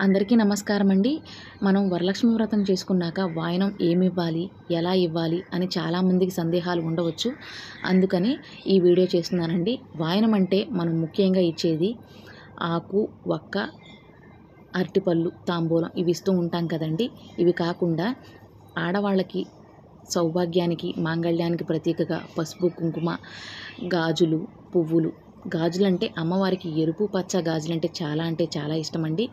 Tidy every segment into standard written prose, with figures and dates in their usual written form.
అందరికీ నమస్కారం అండి. మనం వరలక్ష్మి వ్రతం చేసుకున్నాక వాయనం ఏమివ్వాలి, ఎలా ఇవ్వాలి అని చాలామందికి సందేహాలు ఉండవచ్చు. అందుకని ఈ వీడియో చేస్తున్నానండి. వాయనం అంటే మనం ముఖ్యంగా ఇచ్చేది ఆకు, వక్క, అరటిపళ్ళు, తాంబూలం ఇవి ఇస్తూ ఉంటాం కదండి. ఇవి కాకుండా ఆడవాళ్ళకి సౌభాగ్యానికి, మాంగళ్యానికి ప్రతీకగా పసుపు, కుంకుమ, గాజులు, పువ్వులు. గాజులంటే అమ్మవారికి ఎరుపు పచ్చ గాజులంటే చాలా ఇష్టమండి.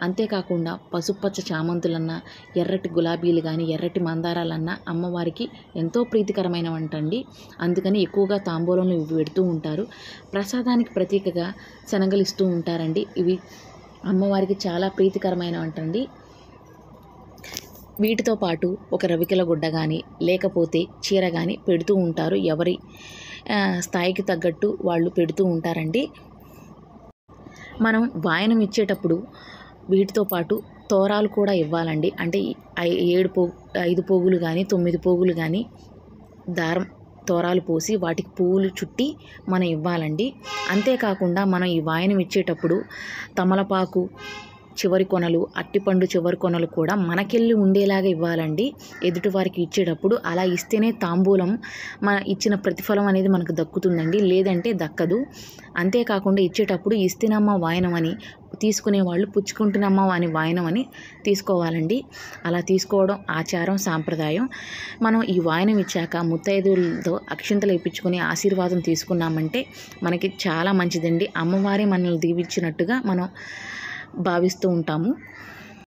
అంతేకాకుండా పసుపచ్చ చామంతులన్నా, ఎర్రటి గులాబీలు కానీ, ఎర్రటి మందారాలన్నా అమ్మవారికి ఎంతో ప్రీతికరమైనవంటండి. అందుకని ఎక్కువగా తాంబూలంలో ఇవి పెడుతూ ఉంటారు. ప్రసాదానికి ప్రతీకగా శనగలు ఇస్తూ ఉంటారండి. ఇవి అమ్మవారికి చాలా ప్రీతికరమైనవంటండి. వీటితో పాటు ఒక రవికెల గుడ్డ కానీ, లేకపోతే చీర కానీ పెడుతూ ఉంటారు. ఎవరి స్థాయికి తగ్గట్టు వాళ్ళు పెడుతూ ఉంటారండి. మనం వాయనం ఇచ్చేటప్పుడు వీటితో పాటు తోరాలు కూడా ఇవ్వాలండి. అంటే 5 పోగులు కానీ 9 పోగులు కానీ దారం తోరాలు పోసి వాటికి పువ్వులు చుట్టి మనం ఇవ్వాలండి. అంతేకాకుండా మనం ఈ వాయనం ఇచ్చేటప్పుడు తమలపాకు చివరి కొనలు, అట్టిపండు చివరి కొనలు కూడా మనకెళ్ళి ఉండేలాగా ఇవ్వాలండి ఎదుటివారికి ఇచ్చేటప్పుడు. అలా ఇస్తేనే తాంబూలం మన ఇచ్చిన ప్రతిఫలం అనేది మనకు దక్కుతుందండి, లేదంటే దక్కదు. అంతేకాకుండా ఇచ్చేటప్పుడు ఇస్తేనమ్మ వాయనం అని, తీసుకునేవాళ్ళు పుచ్చుకుంటున్నమ్మ అని వాయనం అని తీసుకోవాలండి. అలా తీసుకోవడం ఆచారం, సాంప్రదాయం. మనం ఈ వాయనం ఇచ్చాక ముత్తైదువులతో అక్షింతలు ఇప్పించుకొని ఆశీర్వాదం తీసుకున్నామంటే మనకి చాలా మంచిదండి. అమ్మవారే మనల్ని దీవించినట్టుగా మనం భావిస్తూ ఉంటాము.